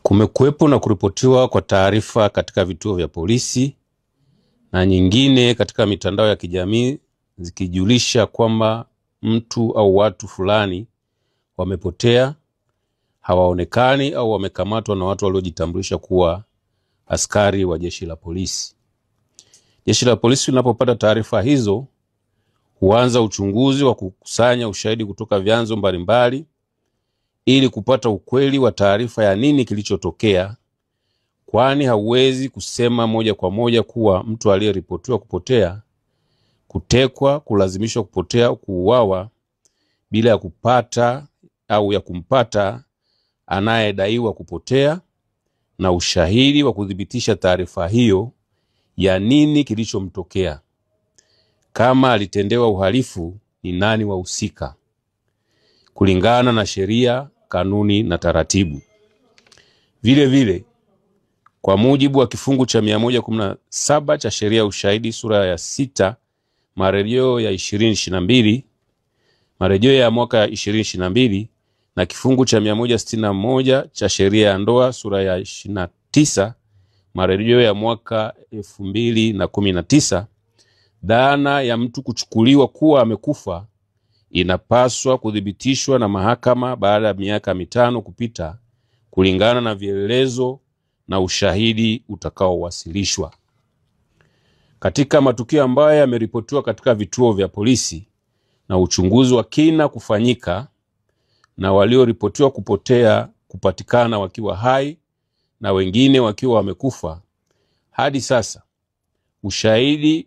Kumekuwepo na kuripotiwa kwa taarifa katika vituo vya polisi na nyingine katika mitandao ya kijamii zikijulisha kwamba mtu au watu fulani wamepotea, hawaonekani au wamekamatwa na watu waliojitambulisha kuwa askari wa jeshi la polisi. Jeshi la polisi linapopata taarifa hizo huanza uchunguzi wa kukusanya ushahidi kutoka vyanzo mbalimbali ili kupata ukweli wa taarifa ya nini kilichotokea, kwani hauwezi kusema moja kwa moja kuwa mtu aliyeripotiwa kupotea, kutekwa, kulazimishwa kupotea au kuuawa bila ya kupata au ya kumpata anayedaiwa kupotea na ushahidi wa kudhibitisha taarifa hiyo ya nini kilichomtokea. Kama alitendewa uhalifu, ni nani wahusika kulingana na sheria, kanuni na taratibu. Vile vile, kwa mujibu wa kifungu cha 117 cha sheria ya ushahidi sura ya 6 marejeo ya 2022, marejeo ya mwaka 2022 na kifungu cha 161 cha sheria ya ndoa sura ya 29 marejeo ya mwaka 2019, dhana ya mtu kuchukuliwa kuwa amekufa inapaswa kudhibitishwa na mahakama baada ya miaka 5 kupita kulingana na vielelezo na ushahidi utakaowasilishwa. Katika matukio ambayo yameripotiwa katika vituo vya polisi na uchunguzi wa kina kufanyika na walioripotiwa kupotea kupatikana wakiwa hai na wengine wakiwa wamekufa, hadi sasa ushahidi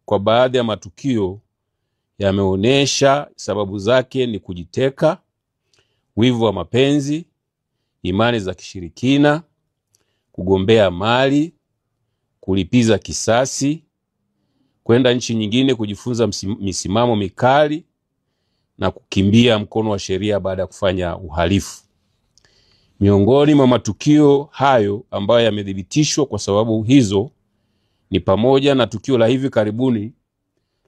kwa baadhi ya matukio yameonesha sababu zake ni kujiteka, wivu wa mapenzi, imani za kishirikina, kugombea mali, kulipiza kisasi, kwenda nchi nyingine kujifunza misimamo mikali na kukimbia mkono wa sheria baada ya kufanya uhalifu. Miongoni mwa matukio hayo ambayo yamethibitishwa kwa sababu hizo ni pamoja na tukio la hivi karibuni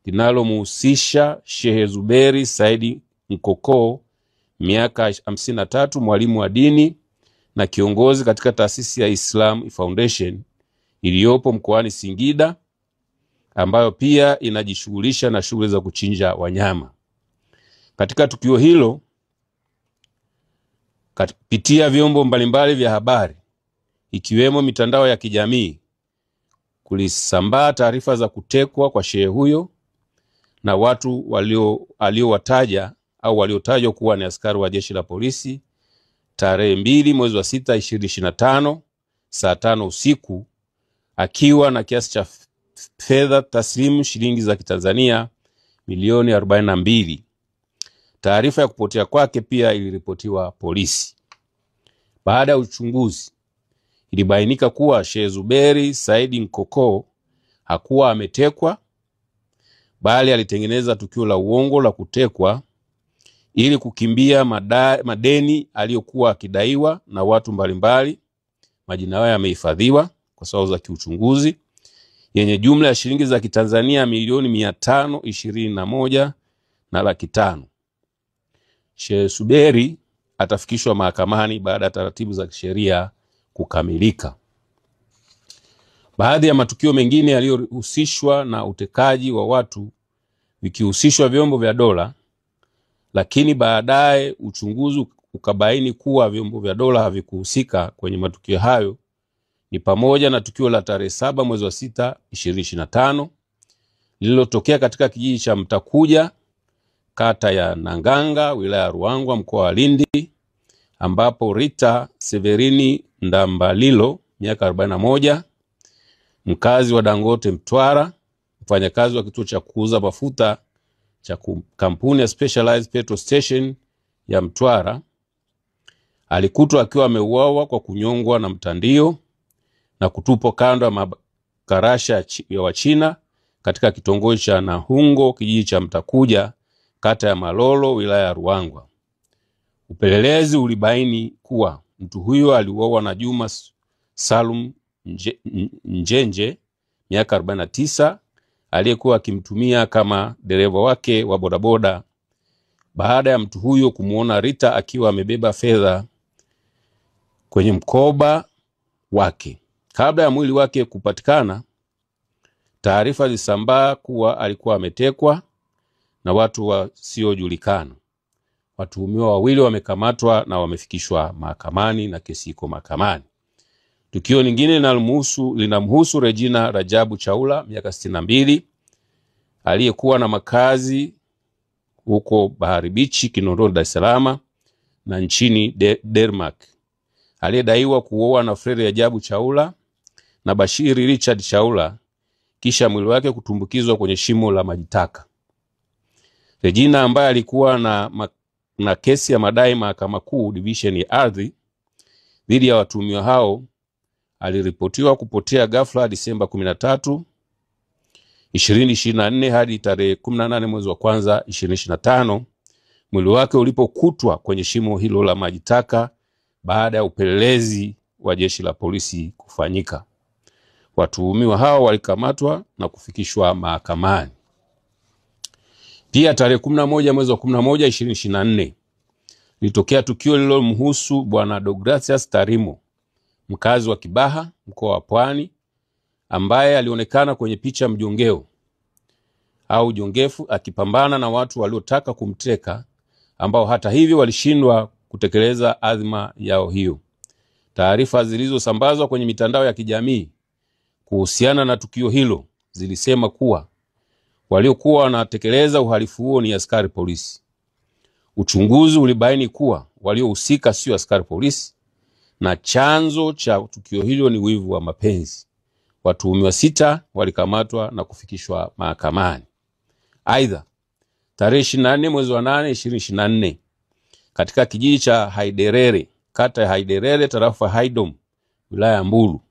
linalomhusisha Sheikh Zuberi Saidi Nkoko, miaka 53, mwalimu wa dini na kiongozi katika taasisi ya Islam Foundation iliyopo mkoani Singida, ambayo pia inajishughulisha na shughuli za kuchinja wanyama. Katika tukio hilo, kupitia vyombo mbalimbali vya habari ikiwemo mitandao ya kijamii, kulisambaa taarifa za kutekwa kwa shehe huyo na watu waliowataja au waliotajwa kuwa ni askari wa jeshi la polisi tarehe 2 mwezi wa 6 2025 saa 5 usiku akiwa na kiasi cha fedha taslimu shilingi za Kitanzania milioni 42. Taarifa ya kupotea kwake pia iliripotiwa polisi. Baada ya uchunguzi, ilibainika kuwa Sheikh Zuberi Saidi Nkoko hakuwa ametekwa, bali alitengeneza tukio la uongo la kutekwa ili kukimbia madeni aliyokuwa akidaiwa na watu mbalimbali. Majina yao yamehifadhiwa kwa sababu za kiuchunguzi, yenye jumla ya shilingi za Kitanzania milioni 521 na laki 5. Sheikh Zuberi atafikishwa mahakamani baada ya taratibu za kisheria kukamilika. Baadhi ya matukio mengine yaliyohusishwa na utekaji wa watu vikihusishwa vyombo vya dola, lakini baadaye uchunguzi ukabaini kuwa vyombo vya dola havikuhusika kwenye matukio hayo, ni pamoja na tukio la tarehe 7 mwezi wa 6 2025 lililotokea katika kijiji cha Mtakuja, kata ya Nanganga, wilaya ya Ruangwa, mkoa wa Lindi, ambapo Rita Severini Ndambalilo, miaka 41, mkazi wa Dangote Mtwara, mfanyakazi wa kituo cha kuuza mafuta cha kampuni ya Specialized Petrol Station ya Mtwara, alikutwa akiwa ameuawa kwa kunyongwa na mtandio na kutupwa kando ya makarasha ya Wachina katika kitongoji cha Nahungo, kijiji cha Mtakuja, kata ya Malolo, wilaya ya Ruangwa. Upelelezi ulibaini kuwa mtu huyo aliuawa na Juma Salum Njenje, miaka 49, aliyekuwa akimtumia kama dereva wake wa bodaboda, baada ya mtu huyo kumuona Rita akiwa amebeba fedha kwenye mkoba wake. Kabla ya mwili wake kupatikana, taarifa zilisambaa kuwa alikuwa ametekwa na watu wasiojulikana. Watuhumiwa wawili wamekamatwa na wamefikishwa mahakamani na kesi iko mahakamani. Tukio lingine linamhusu Regina Rajabu Chaula, miaka 62, aliyekuwa na makazi huko Bahari Beach, Kinondoni, Dar es Salaam na nchini Denmark, aliyedaiwa kuoa na Fred Rajabu Chaula na Bashiri Richard Chaula kisha mwili wake kutumbukizwa kwenye shimo la maji taka. Regina, ambaye alikuwa na kesi ya madai Mahakama Kuu Division ya Ardhi dhidi ya watuhumiwa hao, aliripotiwa kupotea ghafla Disemba 13, 2024 hadi tarehe 18 mwezi wa kwanza 2025, mwili wake ulipokutwa kwenye shimo hilo la maji taka baada ya upelelezi wa jeshi la polisi kufanyika. Watuhumiwa hao walikamatwa na kufikishwa mahakamani. Pia tarehe 11 mwezi wa 11 2024 litokea tukio lililomhusu Bwana Deogratias Tarimo, mkazi wa Kibaha, mkoa wa Pwani, ambaye alionekana kwenye picha mjongeo au jongefu akipambana na watu waliotaka kumteka, ambao hata hivyo walishindwa kutekeleza azma yao hiyo. Taarifa zilizosambazwa kwenye mitandao ya kijamii kuhusiana na tukio hilo zilisema kuwa waliokuwa wanatekeleza uhalifu huo ni askari polisi. Uchunguzi ulibaini kuwa waliohusika sio askari polisi na chanzo cha tukio hilo ni wivu wa mapenzi. Watuhumiwa 6 walikamatwa na kufikishwa mahakamani. Aidha, tarehe 24 mwezi wa 8 2024 katika kijiji cha Haiderere, kata ya Haiderere, tarafa Haidom, wilaya ya Mbulu,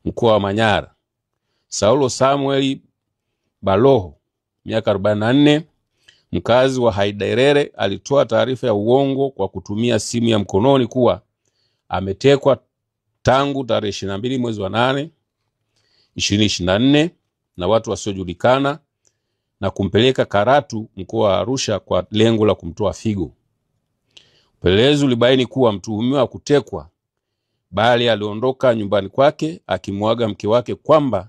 mkoa wa Manyara, Saulo Samuel Baloho, miaka 44, mkazi wa Haiderere, alitoa taarifa ya uongo kwa kutumia simu ya mkononi kuwa ametekwa tangu tarehe 22 mwezi wa 8 2024 na watu wasiojulikana na kumpeleka Karatu, mkoa wa Arusha, kwa lengo la kumtoa figo. Upelelezi ulibaini kuwa mtuhumiwa hakutekwa, bali aliondoka nyumbani kwake akimwaga mke wake kwamba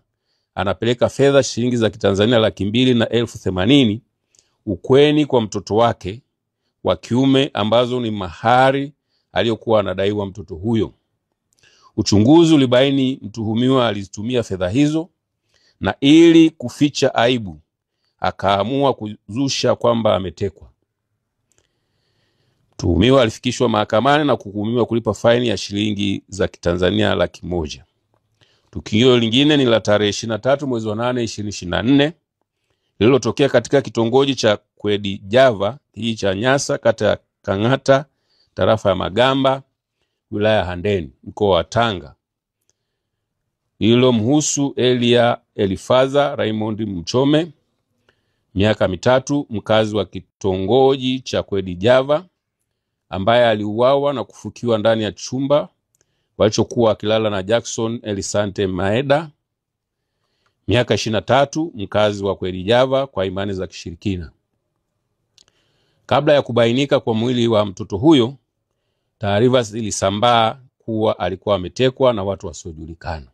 anapeleka fedha shilingi za Kitanzania 280,000 ukweni kwa mtoto wake wa kiume, ambazo ni mahari aliyokuwa anadaiwa mtoto huyo. Uchunguzi ulibaini mtuhumiwa alizitumia fedha hizo, na ili kuficha aibu akaamua kuzusha kwamba ametekwa. Mtuhumiwa alifikishwa mahakamani na kuhukumiwa kulipa faini ya shilingi za Kitanzania 100,000. Tukio lingine ni la tarehe 23 mwezi wa 8 2024 lililotokea katika kitongoji cha Kwedi Java, kijiji cha Nyasa, kata ya Kangata, tarafa ya Magamba, wilaya ya Handeni, mkoa wa Tanga. Lililomhusu Elia Elifaza Raymond Mchome, miaka 3, mkazi wa kitongoji cha Kwedi Java, ambaye aliuawa na kufukiwa ndani ya chumba walichokuwa akilala na Jackson Elisante Maeda, miaka 23, mkazi wa Kwedi Java, kwa imani za kishirikina. Kabla ya kubainika kwa mwili wa mtoto huyo, taarifa zilisambaa kuwa alikuwa ametekwa na watu wasiojulikana.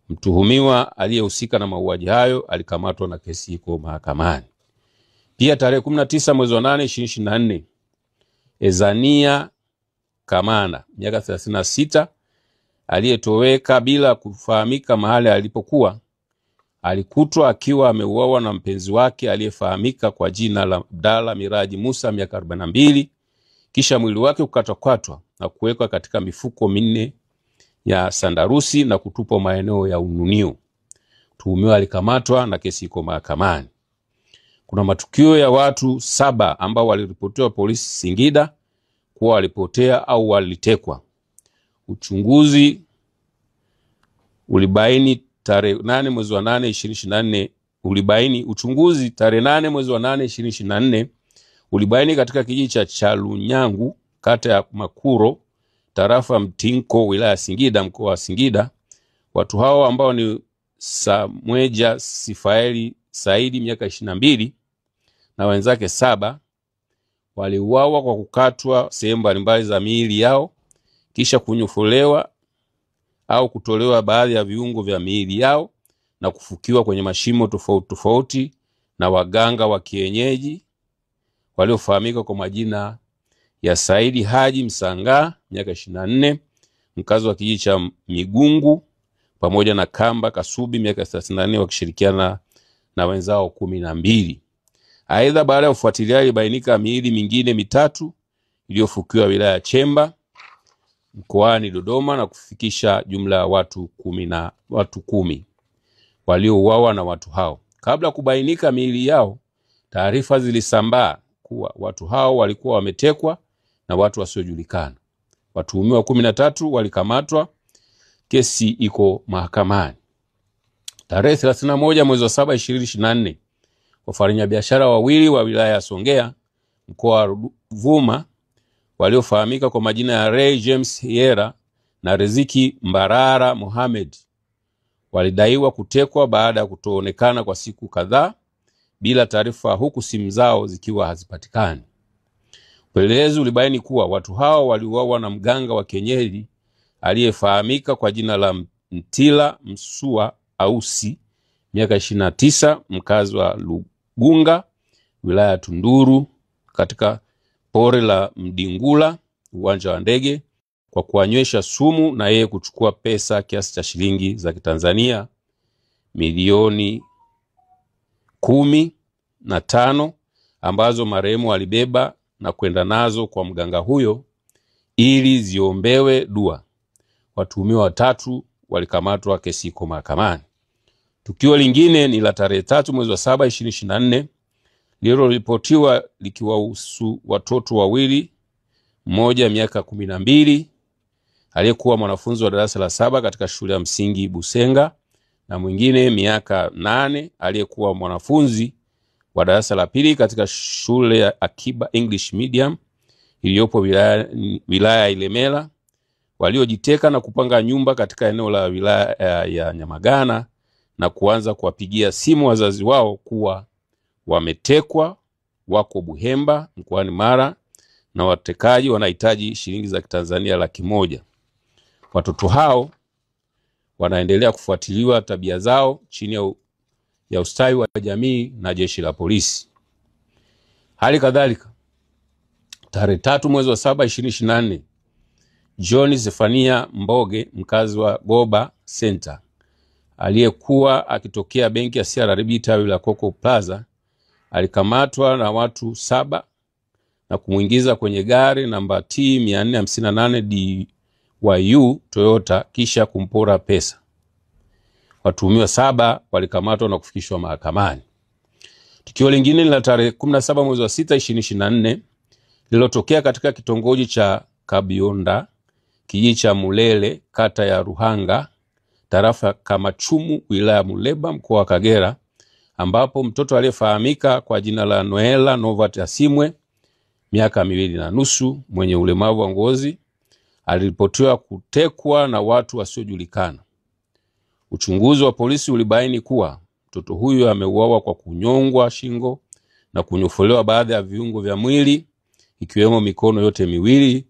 Mtuhumiwa aliyehusika na mauaji hayo alikamatwa na kesi iko mahakamani. Pia tarehe 19 mwezi wa 8 2024 Ezania Kamana, miaka 36, aliyetoweka bila kufahamika mahali alipokuwa, alikutwa akiwa ameuawa na mpenzi wake aliyefahamika kwa jina la Abdalla Miraji Musa, miaka 42, kisha mwili wake kukatwakatwa na kuwekwa katika mifuko 4 ya sandarusi na kutupwa maeneo ya Ununio. Mtuhumiwa alikamatwa na kesi iko mahakamani. Kuna matukio ya watu 7 ambao waliripotiwa polisi Singida kuwa walipotea au walitekwa. Uchunguzi ulibaini tarehe 8 mwezi wa 8 2024 ulibaini katika kijiji cha Chalunyangu, kata ya Makuro, tarafa Mtinko, wilaya ya Singida, mkoa wa Singida. Watu hao ambao ni Samweja Sifaeli Saidi, miaka 22, na wenzake 7 waliuawa kwa kukatwa sehemu mbalimbali za miili yao kisha kunyofolewa au kutolewa baadhi ya viungo vya miili yao na kufukiwa kwenye mashimo tofauti tofauti na waganga wa kienyeji waliofahamika kwa majina ya Saidi Haji Msanga miaka 24, mkazi wa kijiji cha Migungu, pamoja na Kamba Kasubi miaka 34, wakishirikiana na wenzao 12. Aidha, baada ya ufuatiliaji ilibainika miili mingine mitatu iliyofukiwa wilaya ya Chemba mkoani Dodoma na kufikisha jumla ya watu 10 waliouawa na watu hao. Kabla kubainika miili yao, taarifa zilisambaa kuwa watu hao walikuwa wametekwa na watu wasiojulikana. Watuhumiwa 13 walikamatwa. Kesi iko mahakamani. Tarehe 31 mwezi wa 7 2024, wafanyabiashara wawili wa wilaya ya Songea mkoa wa Ruvuma waliofahamika kwa majina ya Ray James Hiera na Riziki Mbarara Mohamed walidaiwa kutekwa baada ya kutoonekana kwa siku kadhaa bila taarifa, huku simu zao zikiwa hazipatikani. Upelelezi ulibaini kuwa watu hao waliuawa na mganga wa kienyeji aliyefahamika kwa jina la Mtila Msua Ausi miaka 29, mkazi wa Lugunga wilaya ya Tunduru, katika pori la Mdingula uwanja wa ndege, kwa kuanywesha sumu na yeye kuchukua pesa kiasi cha shilingi za Kitanzania milioni 15 ambazo marehemu alibeba na kwenda nazo kwa mganga huyo ili ziombewe dua. Watuhumiwa 3 walikamatwa. Kesi iko mahakamani. Tukio lingine ni la tarehe 3 mwezi wa 7 2024, lililoripotiwa likiwahusu watoto wawili, mmoja miaka 12 aliyekuwa mwanafunzi wa darasa la 7 katika shule ya msingi Busenga, na mwingine miaka 8 aliyekuwa mwanafunzi wa darasa la 2 katika shule ya Akiba English Medium iliyopo wilaya ya Ilemela, waliojiteka na kupanga nyumba katika eneo la wilaya ya Nyamagana na kuanza kuwapigia simu wazazi wao kuwa wametekwa, wako Buhemba mkoani Mara na watekaji wanahitaji shilingi za Kitanzania 100,000. Watoto hao wanaendelea kufuatiliwa tabia zao chini ya ustawi wa jamii na jeshi la polisi. Hali kadhalika, tarehe 3 mwezi wa 7 2024, John Zefania Mboge, mkazi wa Goba Center, aliyekuwa akitokea benki ya CRDB tawi la Coco Plaza, alikamatwa na watu 7 na kumuingiza kwenye gari namba T 458 DYU Toyota kisha kumpora pesa. Watuhumiwa 7 walikamatwa na kufikishwa mahakamani. Tukio lingine ni la tarehe 17 mwezi wa 6 2024, lililotokea katika kitongoji cha Kabionda, kijiji cha Mulele, kata ya Ruhanga, tarafa Kamachumu, wilaya Muleba, mkoa wa Kagera, ambapo mtoto aliyefahamika kwa jina la Noela Novat Asimwe miaka 2.5 mwenye ulemavu wa ngozi aliripotiwa kutekwa na watu wasiojulikana. Uchunguzi wa polisi ulibaini kuwa mtoto huyu ameuawa kwa kunyongwa shingo na kunyofolewa baadhi ya viungo vya mwili ikiwemo mikono yote miwili,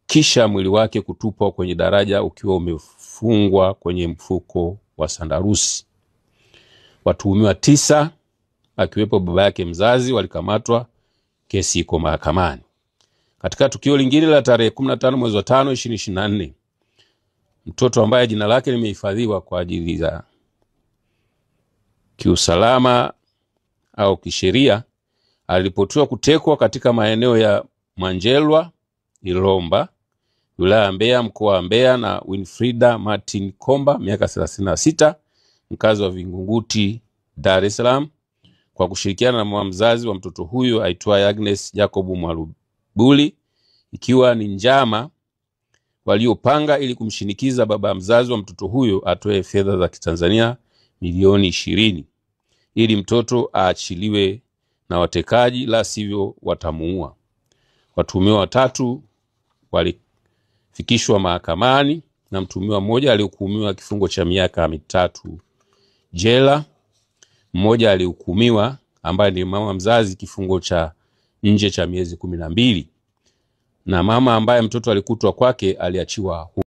kisha mwili wake kutupwa kwenye daraja ukiwa umefungwa kwenye mfuko wa sandarusi. Watuhumiwa 9 akiwepo baba yake mzazi walikamatwa. Kesi iko mahakamani. Katika tukio lingine la tarehe 15 mwezi wa 5 2024, mtoto ambaye jina lake limehifadhiwa kwa ajili za kiusalama au kisheria aliripotiwa kutekwa katika maeneo ya Manjelwa, Ilomba, wilaya ya Mbeya, mkoa wa Mbeya, na Winfrida Martin Komba miaka 36, mkazi wa Vingunguti, Dar es Salaam, kwa kushirikiana na mzazi wa mtoto huyo aitwaye Agnes Jacob Mwalubuli, ikiwa ni njama waliopanga ili kumshinikiza baba mzazi wa mtoto huyo atoe fedha za Kitanzania milioni 20 ili mtoto aachiliwe na watekaji, la sivyo watamuua. Watuhumiwa 3 walifikishwa mahakamani na mtuhumiwa mmoja alihukumiwa kifungo cha miaka 3 jela. Mmoja alihukumiwa, ambaye ni mama mzazi, kifungo cha nje cha miezi 12. na mama ambaye mtoto alikutwa kwake aliachiwa huru.